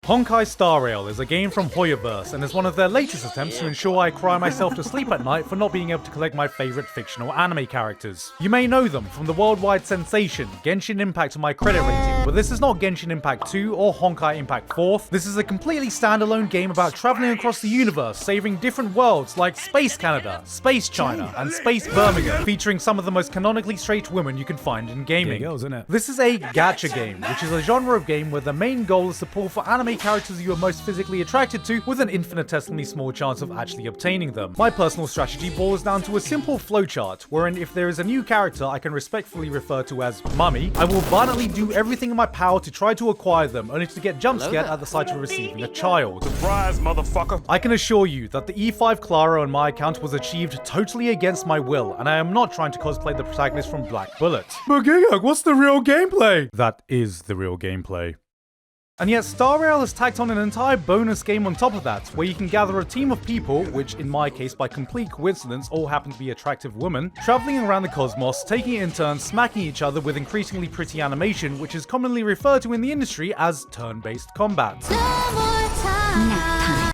Honkai Star Rail is a game from Hoyoverse and is one of their latest attempts to ensure I cry myself to sleep at night for not being able to collect my favourite fictional anime characters. You may know them from the worldwide sensation Genshin Impact on my credit rating, but this is not Genshin Impact 2 or Honkai Impact 4th. This is a completely standalone game about travelling across the universe, saving different worlds like Space Canada, Space China, and Space Birmingham, featuring some of the most canonically straight women you can find in gaming. This is a gacha game, which is a genre of game where the main goal is to pull for anime characters you are most physically attracted to with an infinitesimally small chance of actually obtaining them. My personal strategy boils down to a simple flowchart, wherein if there is a new character I can respectfully refer to as Mummy, I will violently do everything in my power to try to acquire them, only to get jump scared at the sight of receiving a child. Surprise, motherfucker! I can assure you that the E5 Clara on my account was achieved totally against my will, and I am not trying to cosplay the protagonist from Black Bullet. But Gigguk, what's the real gameplay? That is the real gameplay. And yet Star Rail has tacked on an entire bonus game on top of that, where you can gather a team of people, which in my case by complete coincidence all happen to be attractive women, travelling around the cosmos, taking it in turns, smacking each other with increasingly pretty animation, which is commonly referred to in the industry as turn-based combat.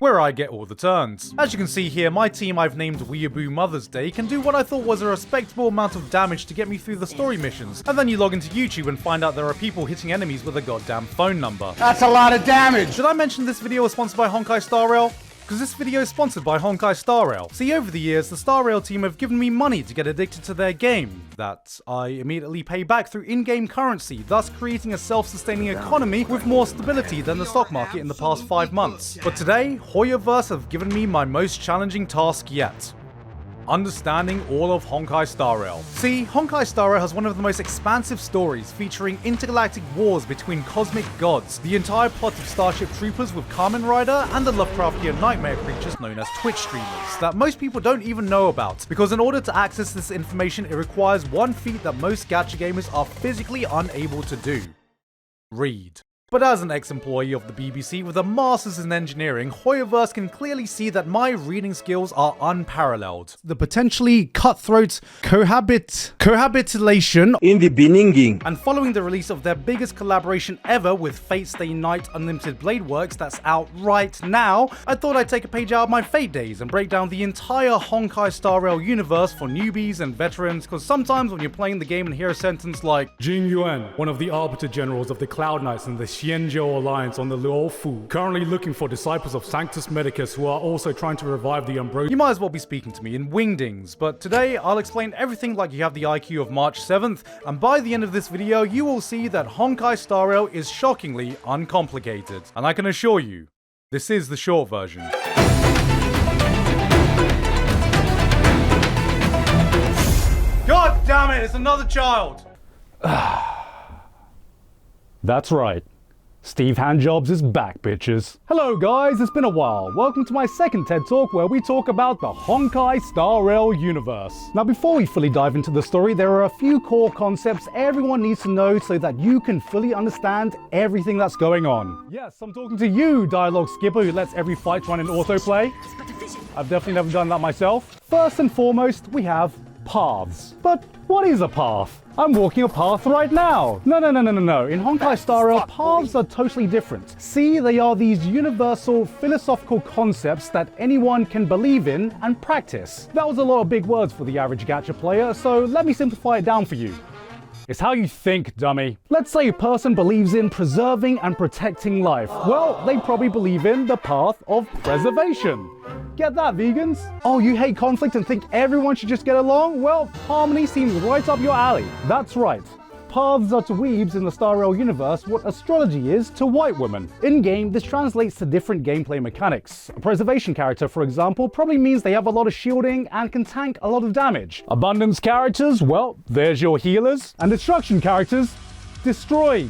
Where I get all the turns. As you can see here, my team I've named Weeaboo Mother's Day can do what I thought was a respectable amount of damage to get me through the story missions, and then you log into YouTube and find out there are people hitting enemies with a goddamn phone number. That's a lot of damage! Did I mention this video was sponsored by Honkai Star Rail? Because this video is sponsored by Honkai Star Rail. See, over the years, the Star Rail team have given me money to get addicted to their game, that I immediately pay back through in-game currency, thus creating a self-sustaining economy with more stability than the stock market in the past 5 months. But today, Hoyoverse have given me my most challenging task yet. Understanding all of Honkai Star Rail. See, Honkai Star Rail has one of the most expansive stories featuring intergalactic wars between cosmic gods, the entire plot of Starship Troopers with Kamen Rider, and the Lovecraftian nightmare creatures known as Twitch streamers that most people don't even know about, because in order to access this information it requires one feat that most gacha gamers are physically unable to do. Read. But as an ex-employee of the BBC with a master's in engineering, Hoyoverse can clearly see that my reading skills are unparalleled. The potentially cutthroat cohabitation In the beginning. and following the release of their biggest collaboration ever with Fate Stay Night Unlimited Blade Works that's out right now, I thought I'd take a page out of my Fate days and break down the entire Honkai Star Rail universe for newbies and veterans, because sometimes when you're playing the game and hear a sentence like Jing Yuan, one of the Arbiter Generals of the Cloud Knights and the Xianzhou Alliance on the Luofu, currently looking for disciples of Sanctus Medicus who are also trying to revive the Ambrosia. You might as well be speaking to me in wingdings, but today I'll explain everything like you have the IQ of March 7th, and by the end of this video you will see that Honkai Star Rail is shockingly uncomplicated. And I can assure you, this is the short version. God damn it, it's another child! That's right. Steve Handjobs is back, bitches. Hello guys, it's been a while. Welcome to my second TED Talk where we talk about the Honkai Star Rail universe. Now before we fully dive into the story, there are a few core concepts everyone needs to know so that you can fully understand everything that's going on. Yes, I'm talking to you, dialogue skipper who lets every fight run in autoplay. I've definitely never done that myself. First and foremost, we have paths. But what is a path? I'm walking a path right now. No. In Honkai Star Rail, paths are totally different. See, they are these universal philosophical concepts that anyone can believe in and practice. That was a lot of big words for the average gacha player, so let me simplify it down for you. It's how you think, dummy. Let's say a person believes in preserving and protecting life. Well, they probably believe in the path of preservation. Get that, vegans? Oh, you hate conflict and think everyone should just get along? Well, harmony seems right up your alley. That's right. Paths are to weebs in the Star Rail universe what astrology is to white women. In-game, this translates to different gameplay mechanics. A preservation character, for example, probably means they have a lot of shielding and can tank a lot of damage. Abundance characters, well, there's your healers. And destruction characters, destroy.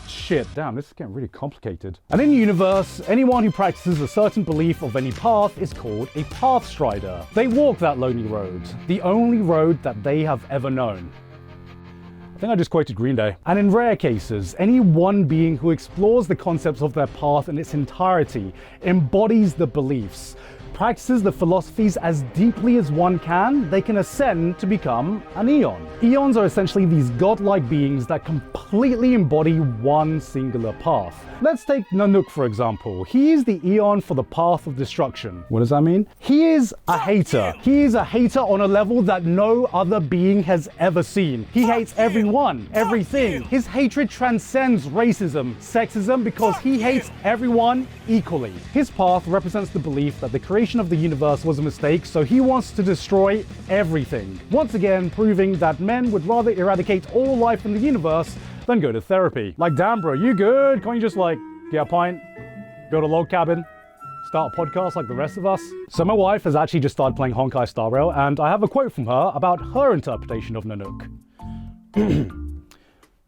Shit, damn, this is getting really complicated. And in universe, anyone who practices a certain belief of any path is called a path strider. They walk that lonely road, the only road that they have ever known. I think I just quoted Green Day. And in rare cases, any one being who explores the concepts of their path in its entirety embodies the beliefs. practices the philosophies as deeply as one can, they can ascend to become an Eon. Eons are essentially these godlike beings that completely embody one singular path. Let's take Nanook for example. He is the Eon for the path of destruction. What does that mean? He is a hater. He is a hater on a level that no other being has ever seen. He hates everyone, everything. His hatred transcends racism, sexism, because he hates everyone equally. His path represents the belief that the creation of the universe was a mistake, so he wants to destroy everything. Once again, proving that men would rather eradicate all life in the universe than go to therapy. Like, damn bro, you good? Can't you just like get a pint, build a log cabin, start a podcast like the rest of us? So my wife has actually just started playing Honkai Star Rail, and I have a quote from her about her interpretation of Nanook.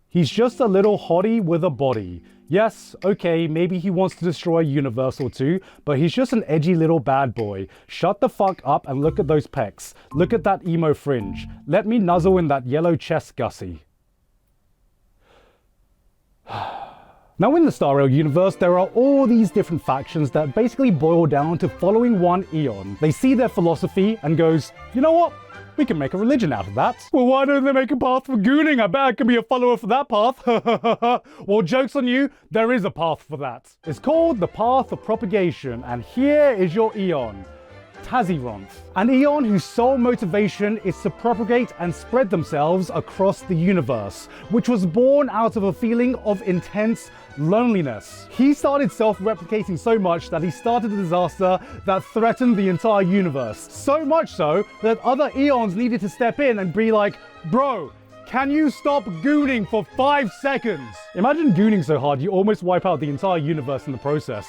He's just a little hottie with a body. Yes, okay, maybe he wants to destroy a universe or two, but he's just an edgy little bad boy. Shut the fuck up and look at those pecs. Look at that emo fringe. Let me nuzzle in that yellow chest, Gussie. Now in the Star Rail universe, there are all these different factions that basically boil down to following one Eon. They see their philosophy and goes, you know what? We can make a religion out of that. Well, why don't they make a path for gooning? I bet I can be a follower for that path. Well, joke's on you, there is a path for that. It's called the Path of Propagation, and here is your Eon. Tazironth, an Eon whose sole motivation is to propagate and spread themselves across the universe, which was born out of a feeling of intense loneliness. He started self-replicating so much that he started a disaster that threatened the entire universe. So much so that other Eons needed to step in and be like, bro, can you stop gooning for 5 seconds? Imagine gooning so hard you almost wipe out the entire universe in the process.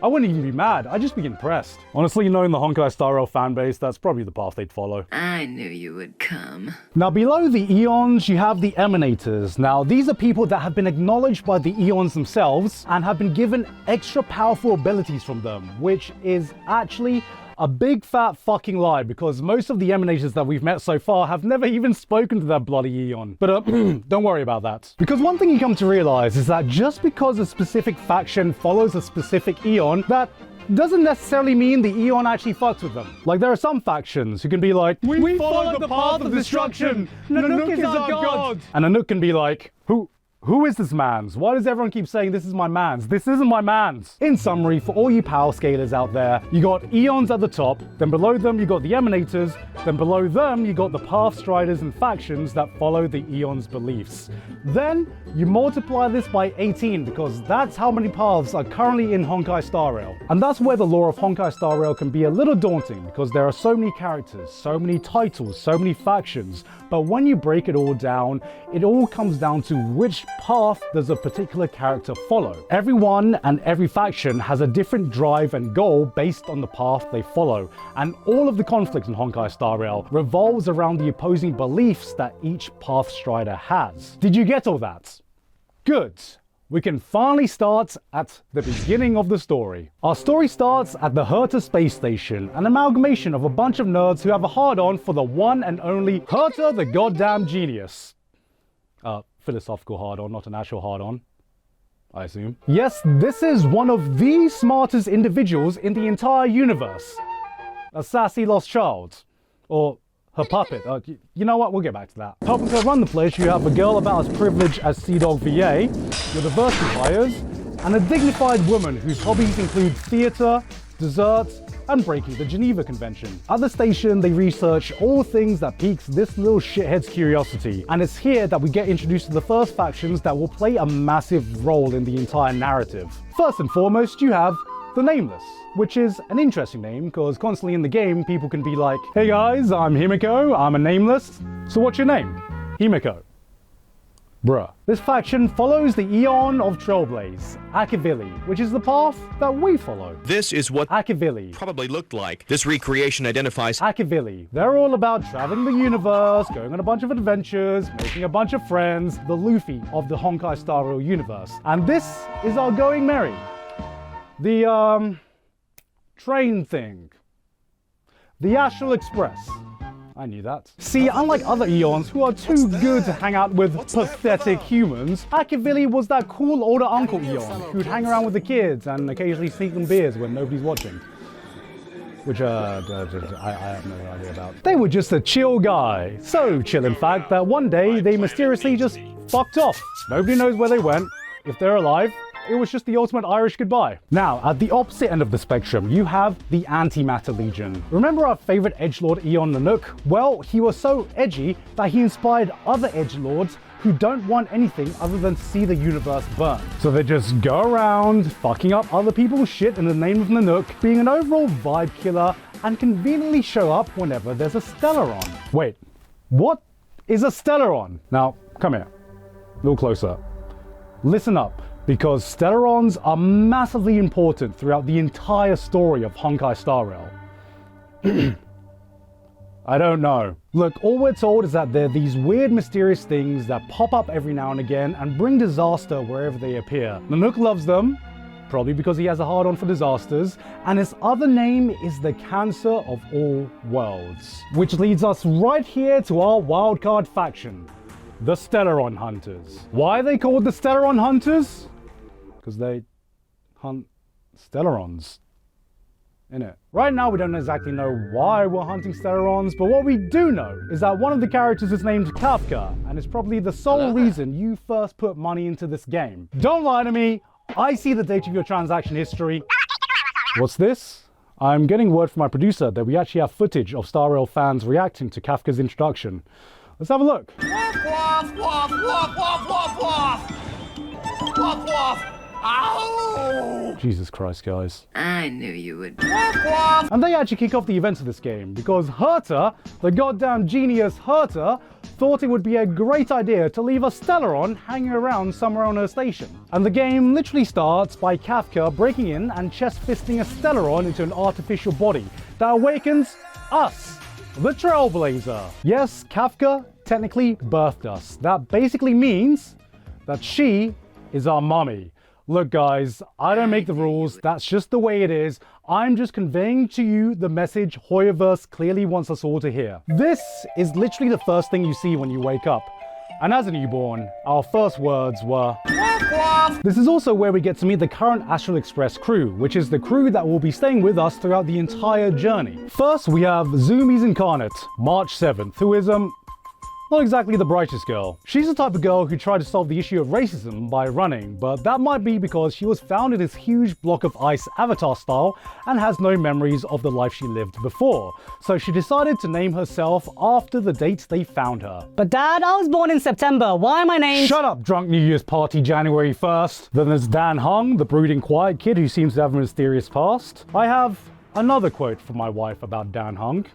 I wouldn't even be mad, I'd just be impressed. Honestly, knowing the Honkai Star Rail fanbase, that's probably the path they'd follow. I knew you would come. Now below the Eons, you have the Emanators. Now these are people that have been acknowledged by the Eons themselves and have been given extra powerful abilities from them, which is actually a big fat fucking lie, because most of the Emanators that we've met so far have never even spoken to that bloody Eon. But don't worry about that. Because one thing you come to realize is that just because a specific faction follows a specific Eon, that doesn't necessarily mean the Eon actually fucks with them. Like, there are some factions who can be like, we follow the path of destruction, Nanook is our god. And Nanook can be like, who is this man's? Why does everyone keep saying this is my man's? This isn't my man's. In summary, for all you power scalers out there, you got Eons at the top, then below them you got the Emanators, then below them you got the Path Striders and factions that follow the Eons' beliefs. Then you multiply this by 18, because that's how many paths are currently in Honkai Star Rail. And that's where the lore of Honkai Star Rail can be a little daunting, because there are so many characters, so many titles, so many factions, but when you break it all down, it all comes down to which path does a particular character follow. Everyone and every faction has a different drive and goal based on the path they follow, and all of the conflict in Honkai Star Rail revolves around the opposing beliefs that each Path Strider has. Did you get all that? Good. We can finally start at the beginning of the story. Our story starts at the Herta space station, an amalgamation of a bunch of nerds who have a hard-on for the one and only Herta the goddamn genius. Philosophical hard-on, not an actual hard-on, I assume. Yes, this is one of the smartest individuals in the entire universe. A sassy lost child. Or her puppet. You know what? We'll get back to that. Helping her run the place, you have a girl about as privileged as Seadog-VA, your diversity hires, and a dignified woman whose hobbies include theatre, desserts, and breaking the Geneva Convention. At the station, they research all things that piques this little shithead's curiosity, and it's here that we get introduced to the first factions that will play a massive role in the entire narrative. First and foremost, you have the Nameless, which is an interesting name, because constantly in the game, people can be like, hey guys, I'm Himiko, I'm a Nameless, so what's your name? Himiko. Bruh. This faction follows the Eon of Trailblaze, Akivili, which is the path that we follow. This is what Akivili probably looked like. This recreation identifies Akivili. They're all about traveling the universe, going on a bunch of adventures, making a bunch of friends, the Luffy of the Honkai Star Rail universe. And this is our Going Merry. The, train thing. The Astral Express. I knew that. See, unlike other Eons who are too good to hang out with pathetic humans, Akivili was that cool older uncle Eon who'd hang around with the kids and occasionally sneak them beers when nobody's watching. which I have no idea about. They were just a chill guy. So chill, in fact, that one day they mysteriously just fucked off. Nobody knows where they went. If they're alive, it was just the ultimate Irish goodbye. Now, at the opposite end of the spectrum, you have the Antimatter Legion. Remember our favorite edgelord Eon Nanook? Well, he was so edgy that he inspired other edgelords who don't want anything other than to see the universe burn. So they just go around fucking up other people's shit in the name of Nanook, being an overall vibe killer, and conveniently show up whenever there's a Stellaron. Wait, what is a Stellaron? Now, come here, a little closer. Listen up, because Stellarons are massively important throughout the entire story of Honkai Star Rail. I don't know. Look, all we're told is that they're these weird, mysterious things that pop up every now and again and bring disaster wherever they appear. Nanook loves them, probably because he has a hard-on for disasters, and his other name is the Cancer of All Worlds. Which leads us right here to our wildcard faction, the Stellaron Hunters. Why are they called the Stellaron Hunters? Because they hunt Stellarons. Innit? Right now we don't exactly know why we're hunting Stellarons, but what we do know is that one of the characters is named Kafka, and it's probably the sole reason you first put money into this game. Don't lie to me, I see the date of your transaction history. What's this? I'm getting word from my producer that we actually have footage of Star Rail fans reacting to Kafka's introduction. Let's have a look. Woof, woof, woof, woof, woof, woof, woof. Woof, woof. Ow! Jesus Christ, guys. I knew you would. And they actually kick off the events of this game because Herta, the goddamn genius Herta, thought it would be a great idea to leave a Stellaron hanging around somewhere on her station. And the game literally starts by Kafka breaking in and chest-fisting a Stellaron into an artificial body that awakens us, the Trailblazer. Yes, Kafka technically birthed us. That basically means that she is our mummy. Look guys, I don't make the rules, that's just the way it is. I'm just conveying to you the message Hoyoverse clearly wants us all to hear. This is literally the first thing you see when you wake up. And as a newborn, our first words were... This is also where we get to meet the current Astral Express crew, which is the crew that will be staying with us throughout the entire journey. First, we have Zumi's Incarnate, March 7th, who is, not exactly the brightest girl. She's the type of girl who tried to solve the issue of racism by running, but that might be because she was found in this huge block of ice Avatar style and has no memories of the life she lived before. So she decided to name herself after the date they found her. But Dad, I was born in September. Why am I named... Shut up, drunk New Year's party January 1st. Then there's Dan Hung, the brooding quiet kid who seems to have a mysterious past. I have another quote from my wife about Dan Hung.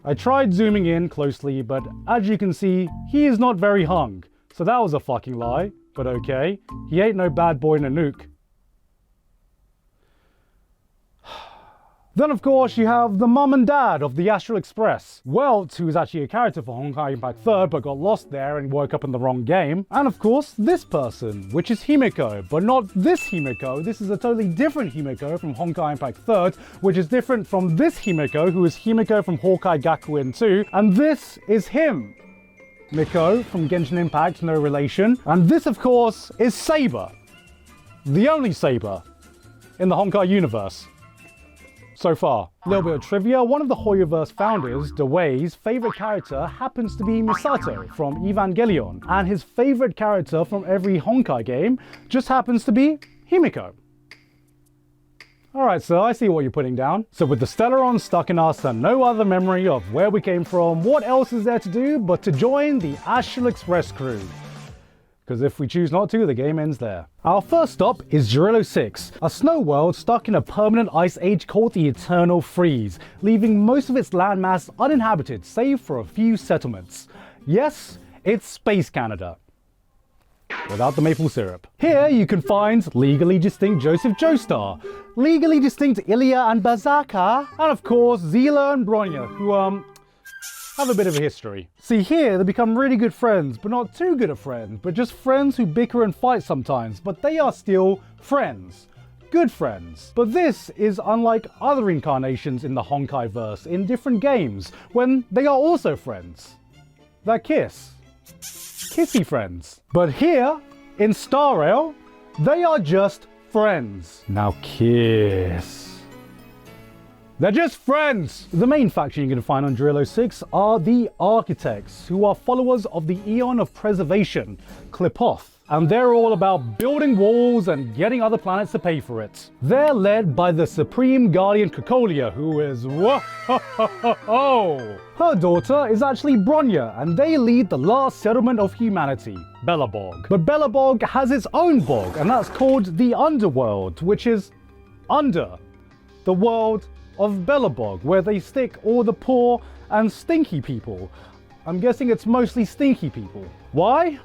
I tried zooming in closely, but as you can see, he is not very hung. So that was a fucking lie, but okay. He ain't no bad boy Nanook. Then of course you have the mum and dad of the Astral Express. Welt, who is actually a character for Honkai Impact 3rd but got lost there and woke up in the wrong game. And of course this person, which is Himiko, but not this Himiko. This is a totally different Himiko from Honkai Impact 3rd, which is different from this Himiko, who is Himiko from Honkai Gakuen 2. And this is him, Miko from Genshin Impact, no relation. And this of course is Saber, the only Saber in the Honkai universe. So far. A little bit of trivia, one of the Hoyoverse founders, Dewey's favorite character happens to be Misato from Evangelion, and his favorite character from every Honkai game just happens to be Himiko. Alright, so I see what you're putting down. So with the Stellaron stuck in us and no other memory of where we came from, what else is there to do but to join the Astral Express crew? Because if we choose not to, the game ends there. Our first stop is Jarilo-VI, a snow world stuck in a permanent ice age called the Eternal Freeze, leaving most of its landmass uninhabited save for a few settlements. Yes, it's Space Canada. Without the maple syrup. Here you can find legally distinct Joseph Joestar, legally distinct Ilya and Bazaka, and of course Zila and Bronya, who have a bit of a history. See, here they become really good friends, but not too good of friends, but just friends who bicker and fight sometimes, but they are still friends. Good friends. But this is unlike other incarnations in the Honkai verse in different games, when they are also friends. They kiss. Kissy friends. But here, in Star Rail, they are just friends. Now kiss. They're just friends. The main faction you're going to find on Jarilo-VI are the Architects, who are followers of the Eon of Preservation, Qlipoth. And they're all about building walls and getting other planets to pay for it. They're led by the Supreme Guardian Cocolia, who is whoa. Her daughter is actually Bronya, and they lead the last settlement of humanity, Belobog. But Belobog has its own bog, and that's called the Underworld, which is under the world of Belobog, where they stick all the poor and stinky people. I'm guessing it's mostly stinky people. Why?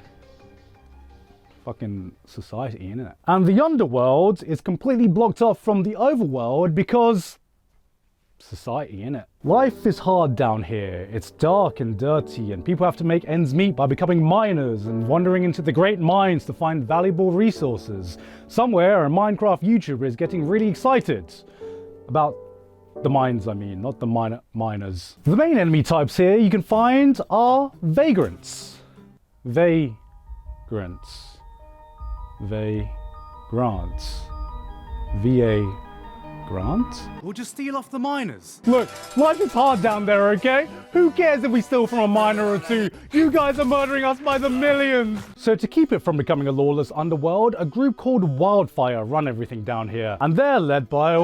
Fucking society, innit? And the Underworld is completely blocked off from the Overworld because society, innit? Life is hard down here. It's dark and dirty, and people have to make ends meet by becoming miners and wandering into the great mines to find valuable resources. Somewhere, a Minecraft YouTuber is getting really excited about the mines, I mean, not the miners. The main enemy types here you can find are vagrants. Vagrants. Grants. VA Grant? We'll just steal off the miners. Look, life is hard down there, okay? Who cares if we steal from a miner or two? You guys are murdering us by the millions. So to keep it from becoming a lawless underworld, a group called Wildfire run everything down here. And they're led by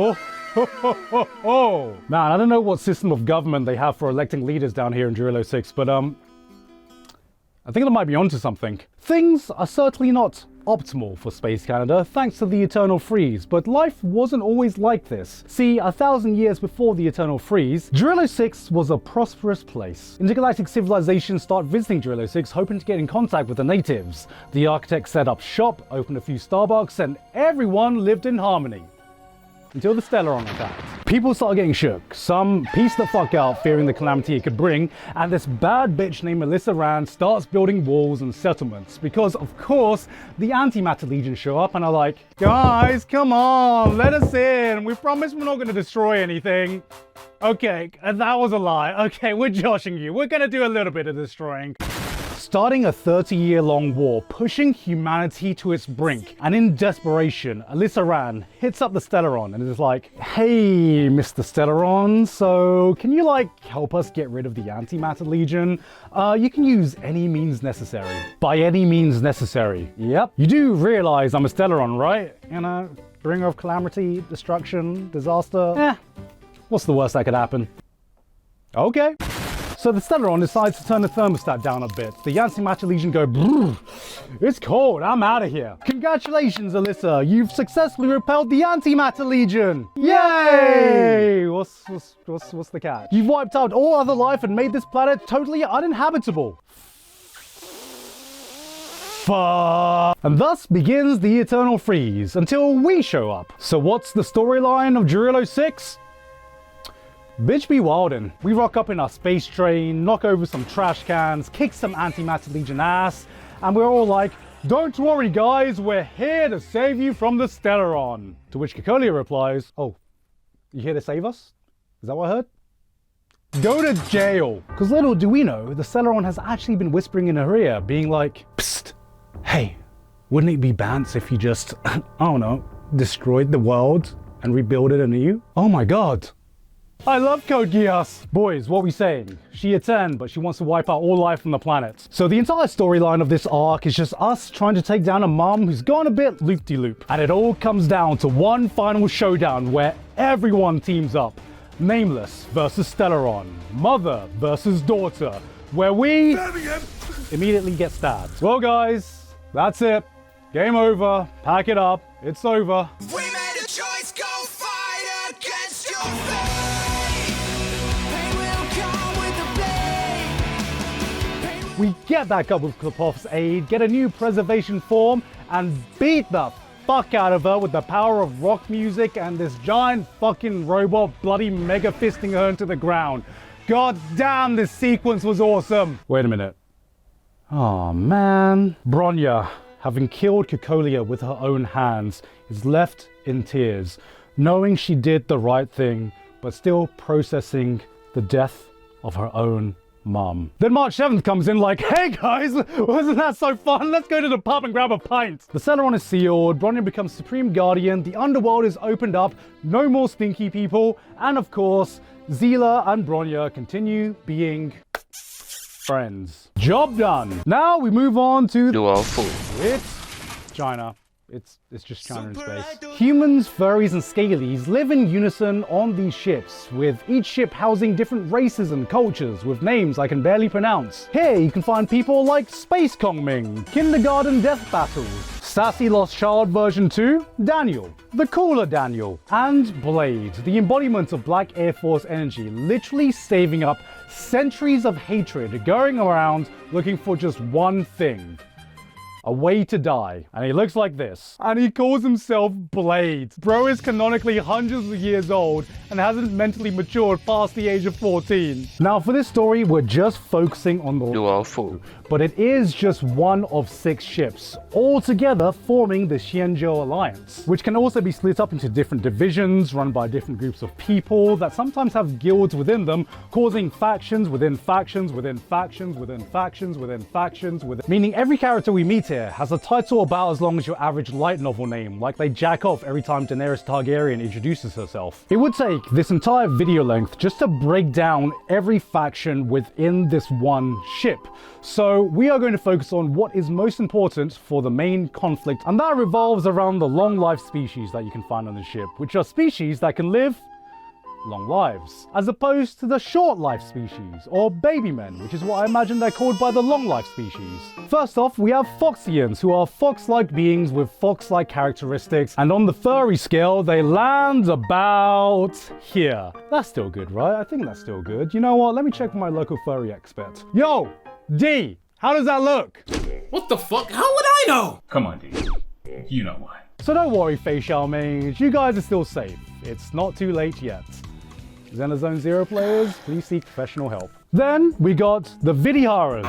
man, I don't know what system of government they have for electing leaders down here in Jarilo-VI, but I think they might be onto something. Things are certainly not optimal for Space Canada thanks to the Eternal Freeze, but life wasn't always like this. See, 1,000 years before the Eternal Freeze, Jarilo-VI was a prosperous place. Intergalactic civilizations start visiting Jarilo-VI hoping to get in contact with the natives. The Architects set up shop, opened a few Starbucks, and everyone lived in harmony. Until the Stellaron attacked. People started getting shook. Some pieced the fuck out, fearing the calamity it could bring, and this bad bitch named Melissa Rand starts building walls and settlements, because of course, the Antimatter Legion show up and are like, guys, come on, let us in. We promise we're not gonna destroy anything. Okay, that was a lie. Okay, we're joshing you. We're gonna do a little bit of destroying. Starting a 30-year-long war, pushing humanity to its brink. And in desperation, Alyssa Rand hits up the Stellaron and is like, hey, Mr. Stellaron, so can you, help us get rid of the Antimatter Legion? You can use any means necessary. By any means necessary. Yep. You do realize I'm a Stellaron, right? You know, bringer of calamity, destruction, disaster. What's the worst that could happen? Okay. So the Stellaron decides to turn the thermostat down a bit. The Antimatter Legion go, brrr, it's cold, I'm out of here. Congratulations, Alyssa, you've successfully repelled the Antimatter Legion. Yay! What's the catch? You've wiped out all other life and made this planet totally uninhabitable. Fuck. And thus begins the Eternal Freeze, until we show up. So what's the storyline of Jarilo-VI? Bitch be wildin'. We rock up in our space train, knock over some trash cans, kick some Antimatter Legion ass, and we're all like, don't worry guys, we're here to save you from the Stellaron. To which Cocolia replies, oh, you here to save us? Is that what I heard? Go to jail. Because little do we know, the Stellaron has actually been whispering in her ear, being like, psst, hey, wouldn't it be bants if you just, I don't know, destroyed the world and rebuild it anew? Oh my god. I love Code Geass! Boys, what are we saying? She a 10, but she wants to wipe out all life from the planet. So the entire storyline of this arc is just us trying to take down a mom who's gone a bit loop-de-loop. And it all comes down to one final showdown where everyone teams up. Nameless versus Stellaron. Mother versus daughter. Where we immediately get stabbed. Well guys, that's it. Game over. Pack it up. It's over. We made a choice, go fight against your fate. We get back up with Qlipoth's aid, get a new preservation form, and beat the fuck out of her with the power of rock music and this giant fucking robot bloody mega fisting her into the ground. God damn, this sequence was awesome. Wait a minute. Oh man. Bronya, having killed Cocolia with her own hands, is left in tears, knowing she did the right thing, but still processing the death of her own Mum. Then March 7th comes in like, hey guys, wasn't that so fun? Let's go to the pub and grab a pint. The Celeron is sealed, Bronya becomes Supreme Guardian, the underworld is opened up, no more stinky people, and of course, Zila and Bronya continue being friends. Job done. Now we move on to Luofu. It's China. It's just China in space. Humans, furries, and scalies live in unison on these ships, with each ship housing different races and cultures with names I can barely pronounce. Here you can find people like Space Kongming, Kindergarten Death Battles, Sassy Lost Child version 2, Daniel, the cooler Daniel, and Blade, the embodiment of Black Air Force energy, literally saving up centuries of hatred, going around looking for just one thing. A way to die. And he looks like this. And he calls himself Blade. Bro is canonically hundreds of years old and hasn't mentally matured past the age of 14. Now for this story, we're just focusing on the Luofu. But it is just one of 6 ships, all together forming the Xianzhou Alliance, which can also be split up into different divisions run by different groups of people that sometimes have guilds within them, causing factions within factions within factions within factions within factions within... Meaning every character we meet here has a title about as long as your average light novel name, like they jack off every time Daenerys Targaryen introduces herself. It would take this entire video length just to break down every faction within this one ship. So we are going to focus on what is most important for the main conflict, and that revolves around the long life species that you can find on the ship, which are species that can live long lives, as opposed to the short life species, or baby men, which is what I imagine they're called by the long life species. First off, we have Foxians, who are fox-like beings with fox-like characteristics, and on the furry scale, they land about here. That's still good, right? I think that's still good. You know what? Let me check with my local furry expert. Yo, D, how does that look? What the fuck? How would I know? Come on, D. You know why. So don't worry, facial mage, you guys are still safe. It's not too late yet. Xenozone 0 players, please seek professional help. Then we got the Vidiharas,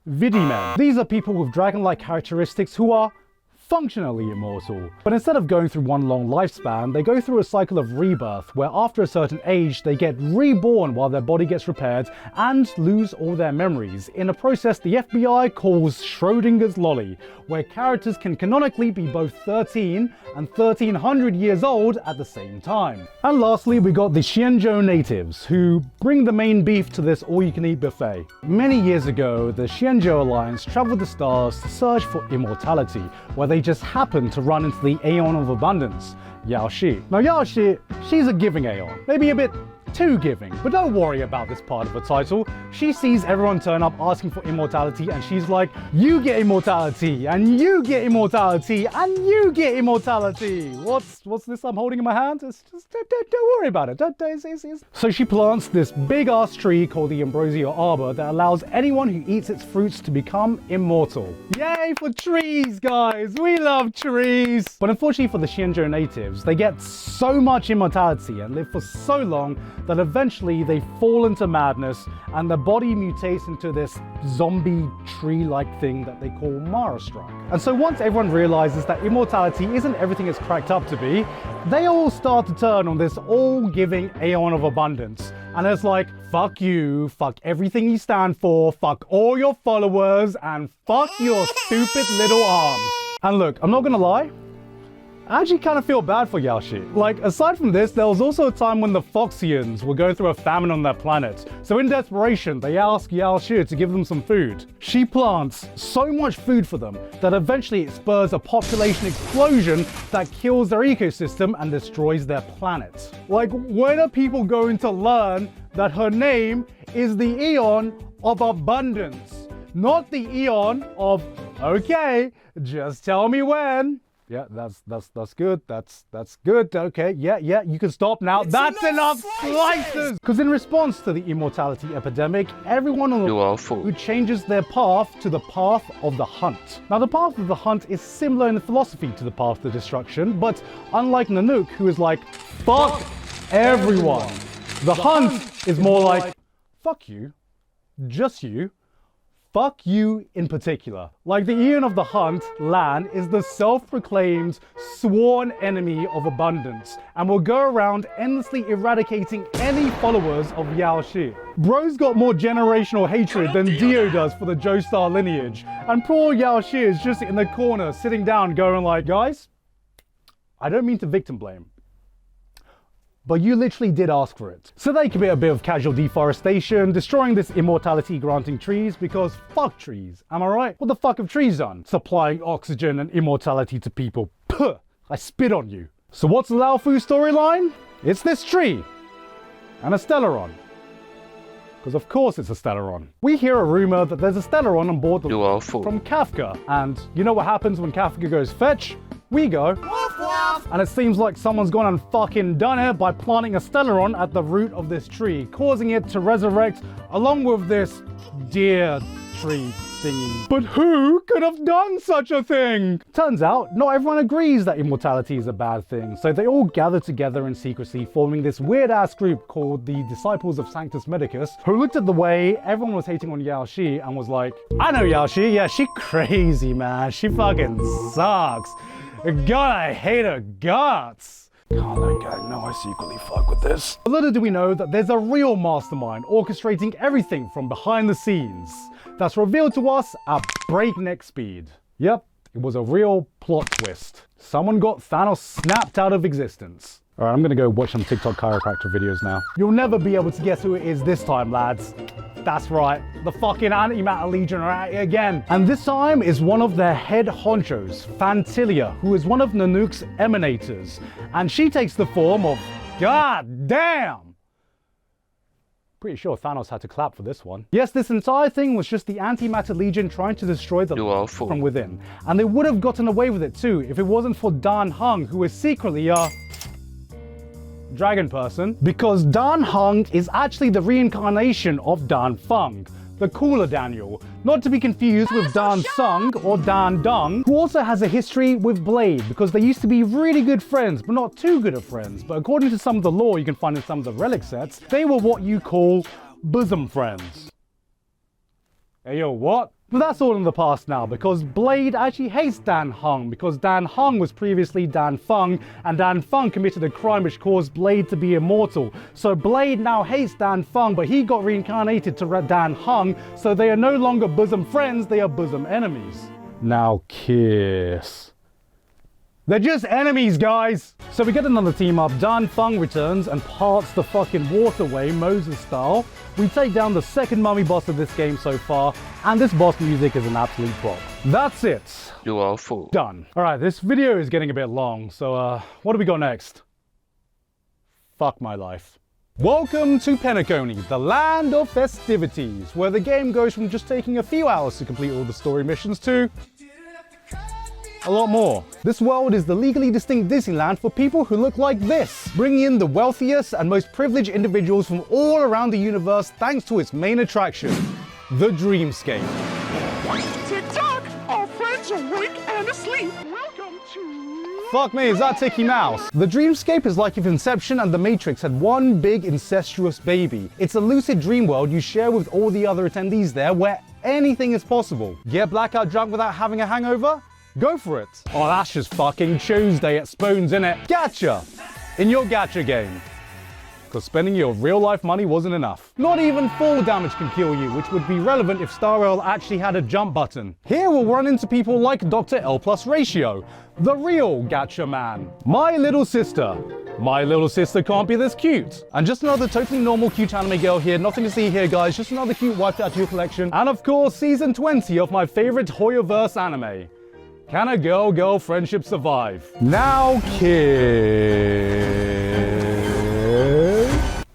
Vidimen. These are people with dragon-like characteristics who are functionally immortal. But instead of going through one long lifespan, they go through a cycle of rebirth, where after a certain age, they get reborn while their body gets repaired and lose all their memories, in a process the FBI calls Schrodinger's lolly, where characters can canonically be both 13 and 1300 years old at the same time. And lastly, we got the Xianzhou natives, who bring the main beef to this all-you-can-eat buffet. Many years ago, the Xianzhou Alliance traveled the stars to search for immortality, where they just happened to run into the Aeon of Abundance, Yao-Shi. Now Yao-Shi, she's a giving Aeon, maybe a bit too giving, but don't worry about this part of the title. She sees everyone turn up asking for immortality and she's like, you get immortality, and you get immortality, and you get immortality. What's this I'm holding in my hand? It's just, don't worry about it. So she plants this big ass tree called the Ambrosio Arbor that allows anyone who eats its fruits to become immortal. Yay for trees, guys! We love trees! But unfortunately for the Xianzhou natives, they get so much immortality and live for so long that eventually they fall into madness and the body mutates into this zombie tree-like thing that they call Mara Strike. And so once everyone realizes that immortality isn't everything it's cracked up to be, they all start to turn on this all-giving Aeon of Abundance. And it's like, fuck you, fuck everything you stand for, fuck all your followers, and fuck your stupid little arms. And look, I'm not gonna lie, I actually kind of feel bad for Yao-Shi. Like, aside from this, there was also a time when the Foxians were going through a famine on their planet. So in desperation, they ask Yao-Shi to give them some food. She plants so much food for them that eventually it spurs a population explosion that kills their ecosystem and destroys their planet. Like, when are people going to learn that her name is the Aeon of Abundance? Not the Aeon of, okay, just tell me when. Yeah, that's good. That's good. Okay, yeah, you can stop now. That's enough slices! Because in response to the immortality epidemic, everyone on the Luofu. who changes their path to the path of the hunt. Now, the path of the hunt is similar in philosophy to the path to destruction, but unlike Nanook, who is like, fuck everyone, the hunt is more like, fuck you, just you, fuck you in particular. Like the Eon of the Hunt, Lan is the self-proclaimed sworn enemy of abundance and will go around endlessly eradicating any followers of Yaoshi. Bro's got more generational hatred than Dio does for the Joestar lineage, and poor Yaoshi is just in the corner sitting down going like, guys, I don't mean to victim blame, but you literally did ask for it. So they commit a bit of casual deforestation, destroying this immortality granting trees because fuck trees, am I right? What the fuck have trees done? Supplying oxygen and immortality to people. Puh, I spit on you. So what's the Luofu storyline? It's this tree and a Stellaron. Because of course it's a Stellaron. We hear a rumor that there's a Stellaron on board the Luofu from Kafka, and you know what happens when Kafka goes fetch? We go, woof woof! And it seems like someone's gone and fucking done it by planting a Stellaron at the root of this tree, causing it to resurrect along with this deer tree thingy. But who could have done such a thing? Turns out, not everyone agrees that immortality is a bad thing, so they all gather together in secrecy, forming this weird-ass group called the Disciples of Sanctus Medicus, who looked at the way everyone was hating on Yaoshi and was like, I know Yaoshi, yeah, she crazy, man. She fucking sucks. God, I hate her guts. Can't let guy know I secretly fuck with this. Little do we know that there's a real mastermind orchestrating everything from behind the scenes. That's revealed to us at breakneck speed. Yep, it was a real plot twist. Someone got Thanos snapped out of existence. Alright, I'm gonna go watch some TikTok chiropractor videos now. You'll never be able to guess who it is this time, lads. That's right, the fucking Antimatter Legion are at it again. And this time is one of their head honchos, Fantilia, who is one of Nanook's emanators. And she takes the form of, god damn! Pretty sure Thanos had to clap for this one. Yes, this entire thing was just the Antimatter Legion trying to destroy the Luofu from within. And they would have gotten away with it too if it wasn't for Dan Heng, who is secretly a dragon person, because Dan Heng is actually the reincarnation of Dan Feng, the cooler Daniel, not to be confused with Dan Sung or Dan Dung, who also has a history with Blade, because they used to be really good friends, but not too good of friends. But according to some of the lore you can find in some of the relic sets, they were what you call bosom friends. Hey yo, what? But that's all in the past now, because Blade actually hates Dan Heng, because Dan Heng was previously Dan Feng, and Dan Feng committed a crime which caused Blade to be immortal. So Blade now hates Dan Feng, but he got reincarnated to Dan Heng, so they are no longer bosom friends, they are bosom enemies. Now kiss. They're just enemies, guys! So we get another team up. Dan Feng returns and parts the fucking waterway, Moses style. We take down the second mummy boss of this game so far, and this boss music is an absolute bop. That's it. Luofu. Done. Alright, this video is getting a bit long, so what do we got next? Fuck my life. Welcome to Penacony, the land of festivities, where the game goes from just taking a few hours to complete all the story missions to a lot more. This world is the legally distinct Disneyland for people who look like this, bringing in the wealthiest and most privileged individuals from all around the universe thanks to its main attraction, the dreamscape. Tick-tock! Our friends awake and asleep. Welcome to... Fuck me, is that Tiki Mouse? The dreamscape is like if Inception and The Matrix had one big incestuous baby. It's a lucid dream world you share with all the other attendees there where anything is possible. Get blackout drunk without having a hangover? Go for it. Oh, that's just fucking Tuesday at Spoons, innit? Gacha! In your gacha game. Because spending your real life money wasn't enough. Not even fall damage can kill you, which would be relevant if Star Rail actually had a jump button. Here we'll run into people like Dr. L plus Ratio, the real gacha man. My little sister. My little sister can't be this cute. And just another totally normal cute anime girl here. Nothing to see here, guys. Just another cute wiped out to your collection. And of course, season 20 of my favorite Hoyoverse anime. Can a girl-girl friendship survive? Now kiss.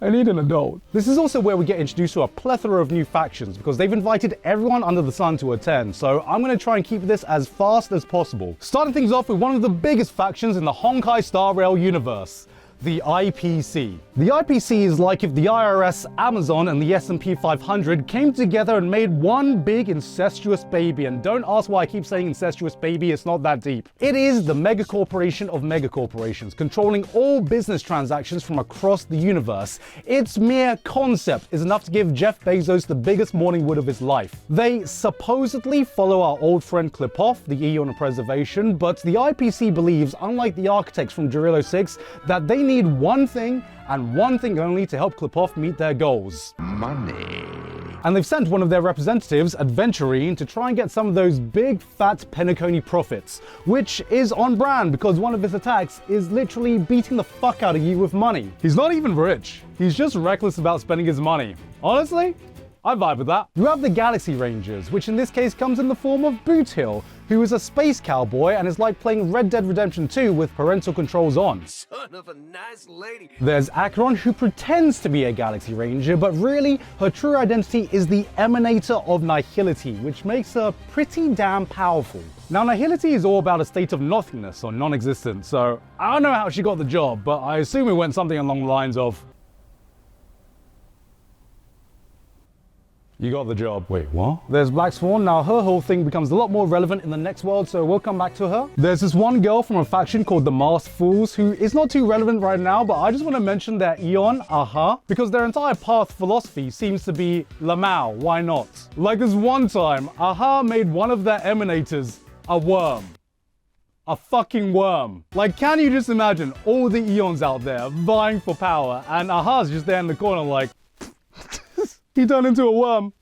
I need an adult. This is also where we get introduced to a plethora of new factions because they've invited everyone under the sun to attend, so I'm going to try and keep this as fast as possible. Starting things off with one of the biggest factions in the Honkai Star Rail universe, the IPC. The IPC is like if the IRS, Amazon, and the S&P 500 came together and made one big incestuous baby. And don't ask why I keep saying incestuous baby, it's not that deep. It is the mega corporation of megacorporations, controlling all business transactions from across the universe. Its mere concept is enough to give Jeff Bezos the biggest morning wood of his life. They supposedly follow our old friend Clipoff, the Eon of Preservation, but the IPC believes, unlike the architects from Jarilo-VI, that they need one thing and one thing only to help Clipoff meet their goals. Money. And they've sent one of their representatives, Adventurine, to try and get some of those big fat Penacony profits, which is on brand because one of his attacks is literally beating the fuck out of you with money. He's not even rich, he's just reckless about spending his money. Honestly, I vibe with that. You have the Galaxy Rangers, which in this case comes in the form of Boot Hill, who is a space cowboy and is like playing Red Dead Redemption 2 with parental controls on. Son of a nice lady. There's Acheron, who pretends to be a Galaxy Ranger, but really her true identity is the emanator of nihility, which makes her pretty damn powerful. Now, nihility is all about a state of nothingness or non-existence, so I don't know how she got the job, but I assume it went something along the lines of, you got the job. Wait, what? There's Black Swan. Now her whole thing becomes a lot more relevant in the next world, so we'll come back to her. There's this one girl from a faction called the Masked Fools, who is not too relevant right now, but I just want to mention their Eon, because their entire path philosophy seems to be Lamau, why not? Like this one time, made one of their emanators a worm. A fucking worm. Like, can you just imagine all the Eons out there vying for power, and Aha's just there in the corner like, he turned into a worm.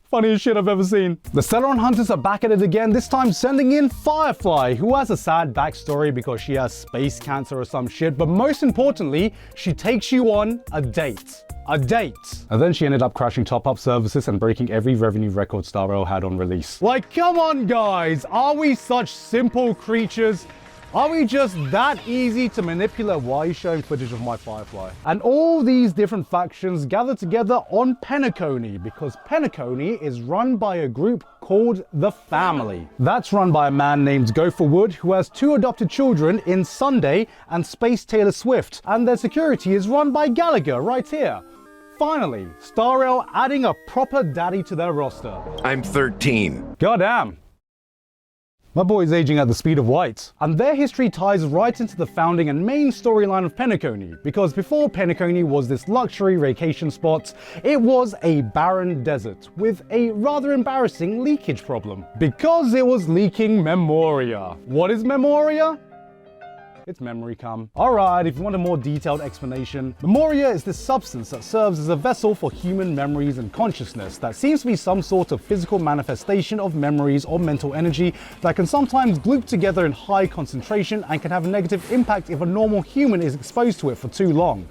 Funniest shit I've ever seen. The Celeron Hunters are back at it again, this time sending in Firefly, who has a sad backstory because she has space cancer or some shit, but most importantly, she takes you on a date. A date. And then she ended up crashing top-up services and breaking every revenue record Star Rail had on release. Like, come on guys, are we such simple creatures? Are we just that easy to manipulate? Why are you showing footage of my Firefly? And all these different factions gather together on Penacony, because Penacony is run by a group called the Family. That's run by a man named Gopher Wood, who has 2 adopted children in Sunday and Space Taylor Swift. And their security is run by Gallagher right here. Finally, Star Rail adding a proper daddy to their roster. I'm 13. Goddamn. My boy's aging at the speed of light. And their history ties right into the founding and main storyline of Penacony, because before Penacony was this luxury vacation spot, it was a barren desert with a rather embarrassing leakage problem. Because it was leaking Memoria. What is Memoria? It's memory cum. Alright, if you want a more detailed explanation, Memoria is this substance that serves as a vessel for human memories and consciousness that seems to be some sort of physical manifestation of memories or mental energy that can sometimes gloop together in high concentration and can have a negative impact if a normal human is exposed to it for too long.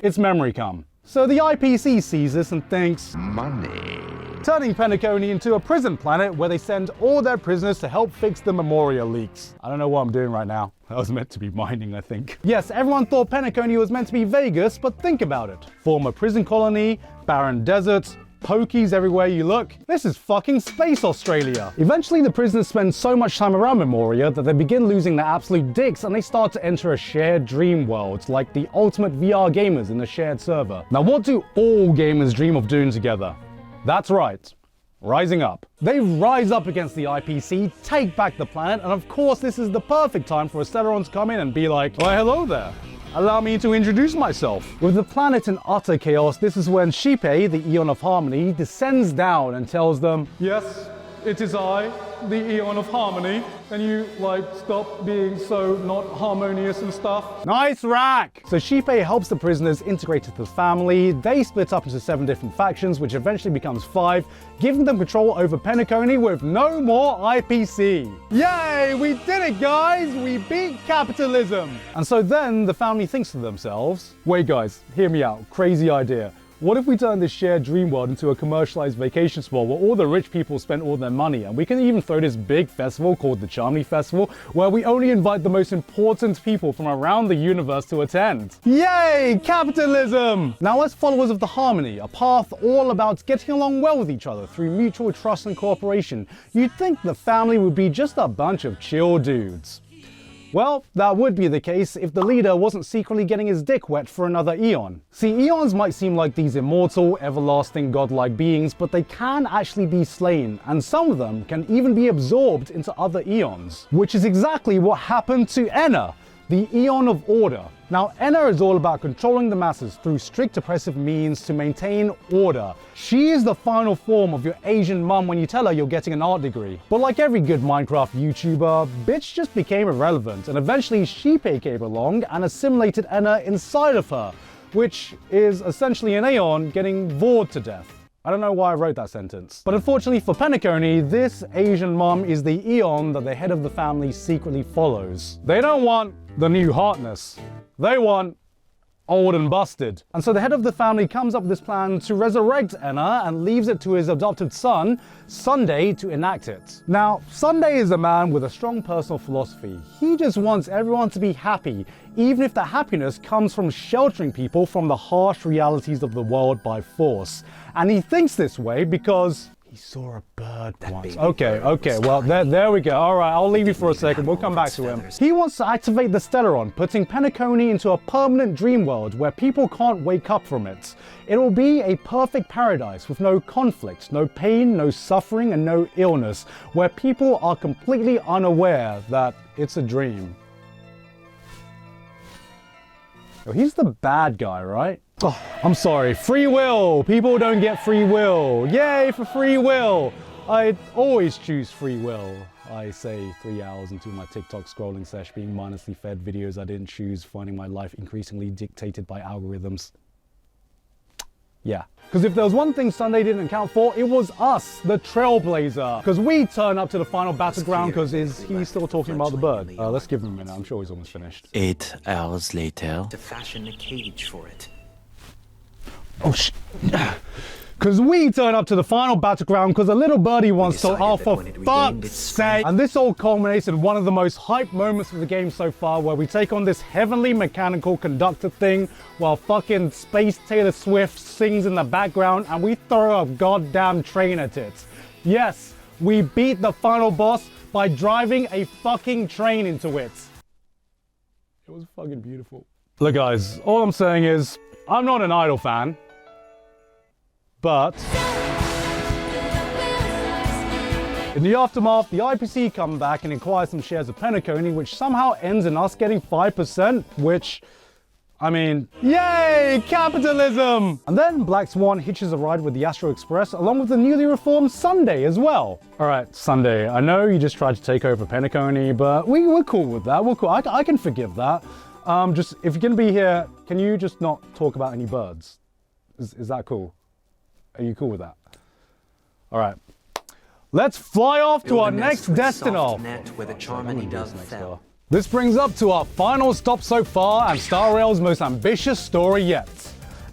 It's memory cum. So the IPC sees this and thinks, Money. turning Penacony into a prison planet where they send all their prisoners to help fix the Memoria leaks. I don't know what I'm doing right now. That was meant to be mining, I think. Yes, everyone thought Penacony was meant to be Vegas, but think about it. Former prison colony, barren deserts, pokies everywhere you look. This is fucking space Australia. Eventually the prisoners spend so much time around Memoria that they begin losing their absolute dicks and they start to enter a shared dream world, like the ultimate VR gamers in a shared server. Now what do all gamers dream of doing together? That's right, rising up. They rise up against the IPC, take back the planet, and of course this is the perfect time for a Celeron to come in and be like, "Why, hello there. Allow me to introduce myself." With the planet in utter chaos, this is when Xipe, the Eon of Harmony, descends down and tells them, "Yes, it is I, the Eon of Harmony. Can you, stop being so not harmonious and stuff?" Nice rack! So Xipe helps the prisoners integrate into the family. They split up into 7 different factions, which eventually becomes 5, giving them control over Penacony with no more IPC. Yay! We did it, guys! We beat capitalism! And so then the family thinks to themselves, wait guys, hear me out, crazy idea. What if we turn this shared dream world into a commercialized vacation spot where all the rich people spend all their money, and we can even throw this big festival called the Charmony Festival where we only invite the most important people from around the universe to attend. Yay! Capitalism! Now as followers of the Harmony, a path all about getting along well with each other through mutual trust and cooperation, you'd think the family would be just a bunch of chill dudes. Well, that would be the case if the leader wasn't secretly getting his dick wet for another eon. See, eons might seem like these immortal, everlasting godlike beings, but they can actually be slain, and some of them can even be absorbed into other eons, which is exactly what happened to Enna, the Eon of Order. Now, Enna is all about controlling the masses through strict oppressive means to maintain order. She is the final form of your Asian mum when you tell her you're getting an art degree. But like every good Minecraft YouTuber, bitch just became irrelevant, and eventually Sheepei came along and assimilated Enna inside of her, which is essentially an Aeon getting bored to death. I don't know why I wrote that sentence. But unfortunately for Penacony, this Asian mum is the Eon that the head of the family secretly follows. They don't want the new hotness. They want old and busted. And so the head of the family comes up with this plan to resurrect Enna and leaves it to his adopted son, Sunday, to enact it. Now, Sunday is a man with a strong personal philosophy. He just wants everyone to be happy, even if the happiness comes from sheltering people from the harsh realities of the world by force. And he thinks this way because he saw a bird once. Okay, well, there we go. All right, I'll leave you for a second. We'll come back to him. He wants to activate the Stellaron, putting Penacony into a permanent dream world where people can't wake up from it. It will be a perfect paradise with no conflict, no pain, no suffering, and no illness, where people are completely unaware that it's a dream. Oh, he's the bad guy, right? Oh, I'm sorry, free will. People don't get free will. Yay for free will. I always choose free will. I say 3 hours into my TikTok scrolling sesh, being mindlessly fed videos I didn't choose, finding my life increasingly dictated by algorithms. Yeah. Because if there was one thing Sunday didn't account for, it was us, the Trailblazer. Because we turn up to the final battleground because is he still talking about the bird? Let's give him a minute, I'm sure he's almost finished. 8 hours later. To fashion a cage for it. Oh because we turn up to the final battleground because a little birdie wants to, oh for fuck's sake. And this all culminates in one of the most hyped moments of the game so far, where we take on this heavenly mechanical conductor thing while fucking Space Taylor Swift sings in the background and we throw a goddamn train at it. Yes, we beat the final boss by driving a fucking train into it. It was fucking beautiful. Look guys, all I'm saying is, I'm not an Idol fan, but in the aftermath, the IPC come back and acquire some shares of Penacony, which somehow ends in us getting 5%, which, I mean, yay, capitalism! And then Black Swan hitches a ride with the Astro Express, along with the newly reformed Sunday as well. All right, Sunday, I know you just tried to take over Penacony, but we're cool with that. We're cool. I can forgive that. Just, if you're gonna be here, can you just not talk about any birds? Is that cool? Are you cool with that? All right. Let's fly off to our next destination. This brings up to our final stop so far and Star Rail's most ambitious story yet,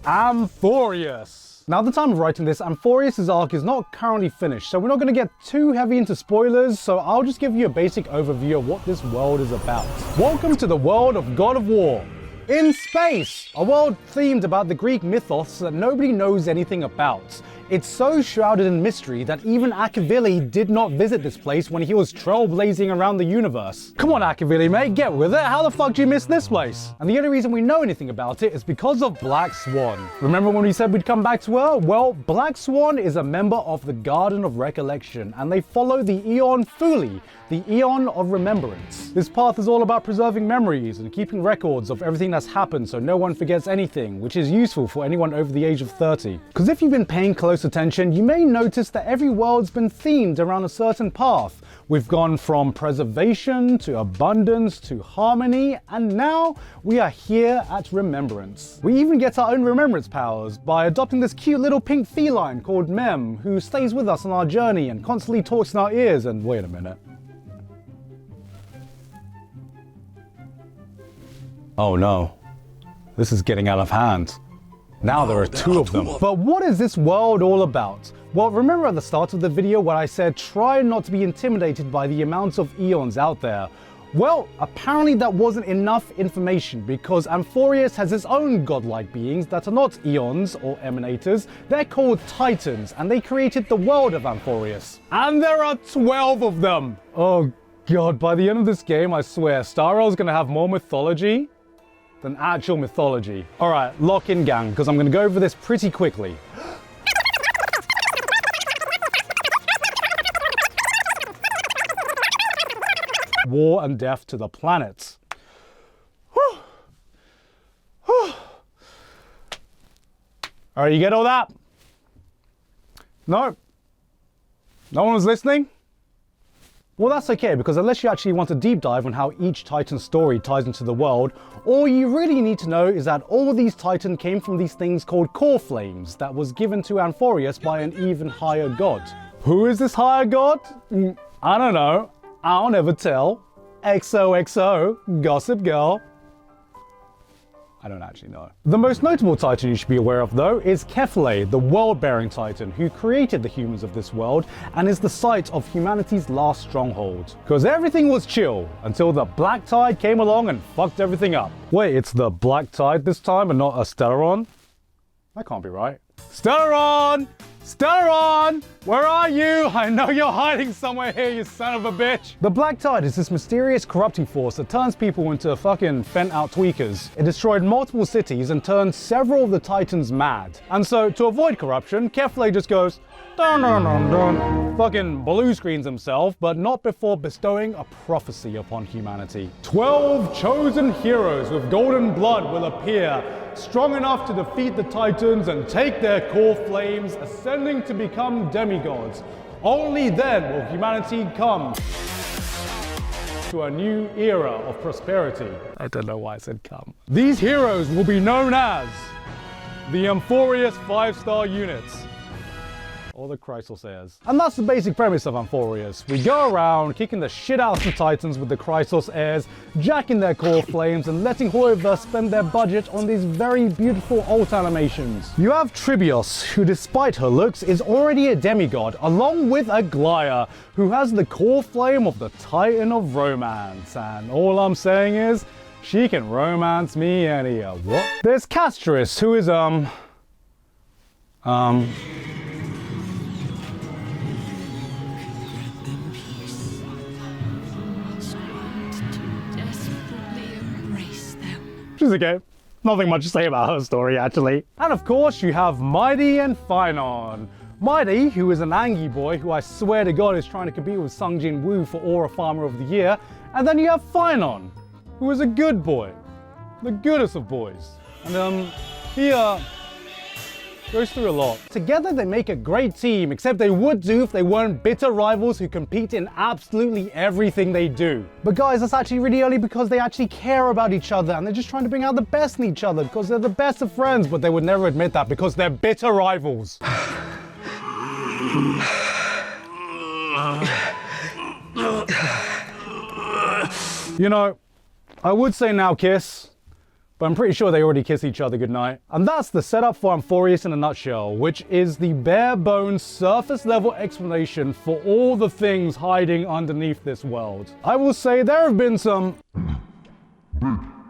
Amphoreus. Now, at the time of writing this, Amphoreus' arc is not currently finished, so we're not going to get too heavy into spoilers, so I'll just give you a basic overview of what this world is about. Welcome to the world of God of War. In space, a world themed about the Greek mythos that nobody knows anything about. It's so shrouded in mystery that even Akavili did not visit this place when he was trailblazing around the universe. Come on Akavili mate, get with it, how the fuck do you miss this place? And the only reason we know anything about it is because of Black Swan. Remember when we said we'd come back to her? Well, Black Swan is a member of the Garden of Recollection, and they follow the Eon Fuli, the Eon of Remembrance. This path is all about preserving memories and keeping records of everything that's happened so no one forgets anything, which is useful for anyone over the age of 30. Because if you've been paying close attention, you may notice that every world's been themed around a certain path. We've gone from preservation to abundance to harmony, and now we are here at Remembrance. We even get our own remembrance powers by adopting this cute little pink feline called Mem, who stays with us on our journey and constantly talks in our ears. And wait a minute. Oh no, this is getting out of hand. Now there are two of them. But what is this world all about? Well, remember at the start of the video when I said try not to be intimidated by the amounts of eons out there? Well, apparently that wasn't enough information, because Amphoreus has its own godlike beings that are not eons or emanators. They're called Titans, and they created the world of Amphoreus. And there are 12 of them! Oh God, by the end of this game, I swear, Star Rail's gonna have more mythology than actual mythology. All right, lock in, gang, because I'm gonna go over this pretty quickly. War and death to the planets. All right, you get all that? No? No one was listening? Well, that's okay, because unless you actually want a deep dive on how each Titan's story ties into the world, all you really need to know is that all these Titans came from these things called core flames that was given to Amphoreus by an even higher god. Who is this higher god? I don't know. I'll never tell. XOXO, Gossip Girl. I don't actually know. The most notable Titan you should be aware of, though, is Kefle, the world-bearing Titan, who created the humans of this world and is the site of humanity's last stronghold. Because everything was chill until the Black Tide came along and fucked everything up. Wait, it's the Black Tide this time and not a Stellaron? That can't be right. Stellaron! Stellaron! Where are you? I know you're hiding somewhere here, you son of a bitch! The Black Tide is this mysterious corrupting force that turns people into fucking bent-out tweakers. It destroyed multiple cities and turned several of the Titans mad. And so, to avoid corruption, Kefle just goes, dun dun dun dun, fucking blue screens himself, but not before bestowing a prophecy upon humanity. 12 chosen heroes with golden blood will appear, strong enough to defeat the Titans and take their core flames, ascending to become demigods. Only then will humanity come to a new era of prosperity. I don't know why I said come. These heroes will be known as the Amphoreus 5-star units. Or the Chrysosairs. And that's the basic premise of Amphoreus. We go around kicking the shit out of the Titans with the Chrysosairs, jacking their core flames, and letting whoever spend their budget on these very beautiful alt animations. You have Tribios, who despite her looks is already a demigod, along with Aglaia, who has the core flame of the Titan of Romance. And all I'm saying is, she can romance me any what? There's Castris, who is she's okay. Nothing much to say about her story, actually. And of course, you have Mighty and Phynon. Mighty, who is an Angie boy, who I swear to God is trying to compete with Sung Jin Woo for Aura Farmer of the Year. And then you have Phynon, who is a good boy. The goodest of boys. And he goes through a lot. Together they make a great team, except they would do if they weren't bitter rivals who compete in absolutely everything they do. But guys, that's actually really early because they actually care about each other and they're just trying to bring out the best in each other because they're the best of friends, but they would never admit that because they're bitter rivals. You know, I would say now kiss, but I'm pretty sure they already kiss each other goodnight. And that's the setup for Amphoreus in a nutshell, which is the bare bones surface level explanation for all the things hiding underneath this world. I will say there have been some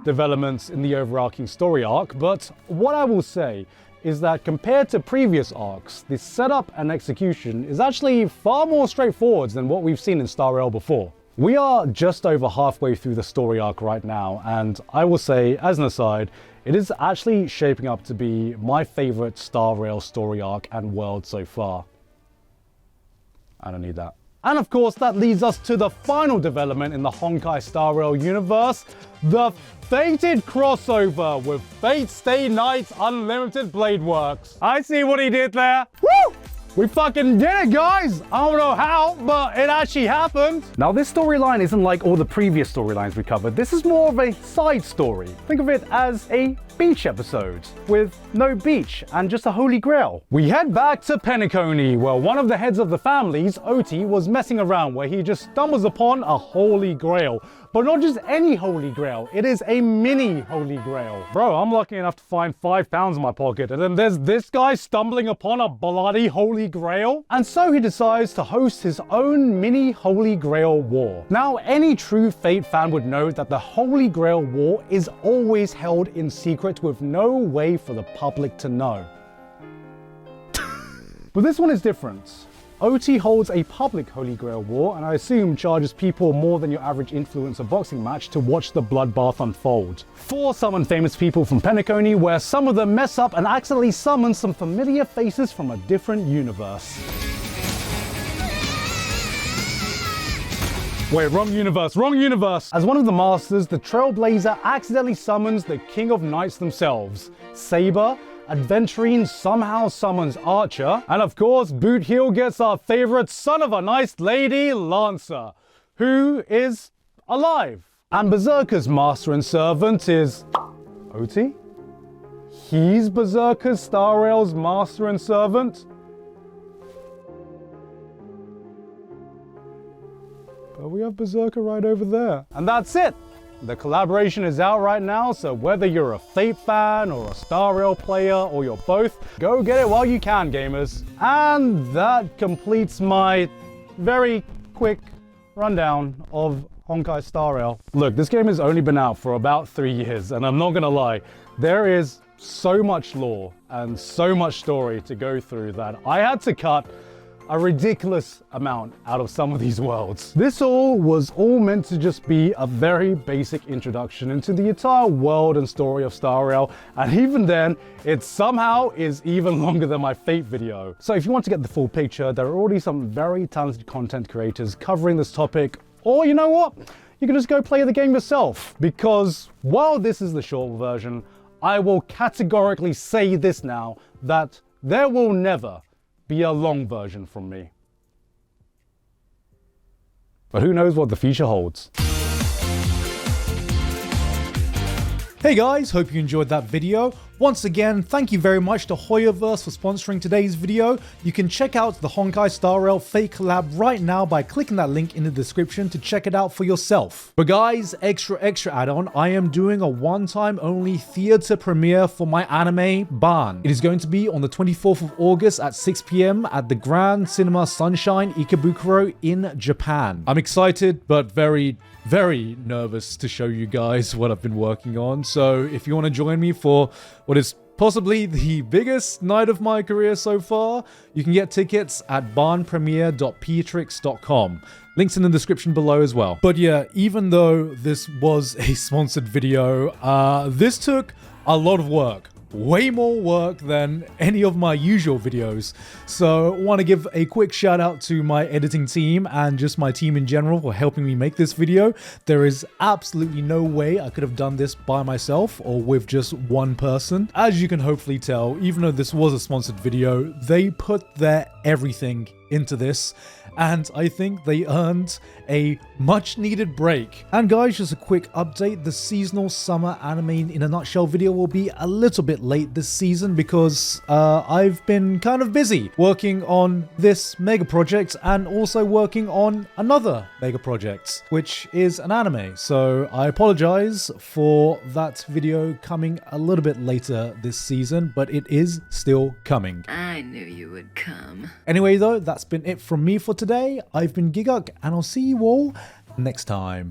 developments in the overarching story arc, but what I will say is that compared to previous arcs, the setup and execution is actually far more straightforward than what we've seen in Star Rail before. We are just over halfway through the story arc right now, and I will say, as an aside, it is actually shaping up to be my favorite Star Rail story arc and world so far. I don't need that. And of course, that leads us to the final development in the Honkai Star Rail universe, the fated crossover with Fate Stay Night's Unlimited Blade Works. I see what he did there. Woo! We fucking did it, guys! I don't know how, but it actually happened. Now, this storyline isn't like all the previous storylines we covered. This is more of a side story. Think of it as a beach episode with no beach and just a holy grail. We head back to Penacony, where one of the heads of the families, Oti, was messing around, where he just stumbles upon a holy grail. But not just any holy grail, it is a mini holy grail. Bro, I'm lucky enough to find £5 in my pocket, and then there's this guy stumbling upon a bloody holy grail. And so he decides to host his own mini holy grail war. Now, any true Fate fan would know that the holy grail war is always held in secret with no way for the public to know. But this one is different. OT holds a public Holy Grail war and I assume charges people more than your average influencer boxing match to watch the bloodbath unfold. 4 summon famous people from Penacony, where some of them mess up and accidentally summon some familiar faces from a different universe. Wait, wrong universe, wrong universe! As one of the masters, the Trailblazer accidentally summons the King of Knights themselves, Saber. Adventurine somehow summons Archer, and of course, Boot Heel gets our favorite son of a nice lady, Lancer, who is alive. And Berserker's master and servant is OT? He's Berserker's Star Rail's master and servant? But we have Berserker right over there. And that's it! The collaboration is out right now, so whether you're a Fate fan or a Star Rail player or you're both, go get it while you can, gamers. And that completes my very quick rundown of Honkai Star Rail. Look, this game has only been out for about 3 years, and I'm not gonna lie, there is so much lore and so much story to go through that I had to cut a ridiculous amount out of some of these worlds. This was all meant to just be a very basic introduction into the entire world and story of Star Rail, and even then, it somehow is even longer than my Fate video. So if you want to get the full picture, there are already some very talented content creators covering this topic, or you know what? You can just go play the game yourself. Because while this is the short version, I will categorically say this now, that there will never be a long version from me. But who knows what the future holds. Hey guys, hope you enjoyed that video. Once again, thank you very much to Hoyoverse for sponsoring today's video. You can check out the Honkai Star Rail Fate collab right now by clicking that link in the description to check it out for yourself. But guys, extra add-on, I am doing a one-time only theater premiere for my anime, Ban. It is going to be on the 24th of August at 6 p.m. at the Grand Cinema Sunshine Ikebukuro in Japan. I'm excited, but very nervous to show you guys what I've been working on. So if you want to join me for what is possibly the biggest night of my career so far, you can get tickets at barnpremiere.peatrix.com. Links in the description below as well. But yeah, even though this was a sponsored video, this took a lot of work. Way more work than any of my usual videos. So I want to give a quick shout out to my editing team and just my team in general for helping me make this video. There is absolutely no way I could have done this by myself or with just one person. As you can hopefully tell, even though this was a sponsored video, they put their everything into this, and I think they earned a much needed break. And guys, just a quick update, the seasonal summer anime in a nutshell video will be a little bit late this season because I've been kind of busy working on this mega project and also working on another mega project, which is an anime. So I apologize for that video coming a little bit later this season, but it is still coming. I knew you would come. Anyway though, that's been it from me for today. I've been Gigguk, and I'll see you all next time.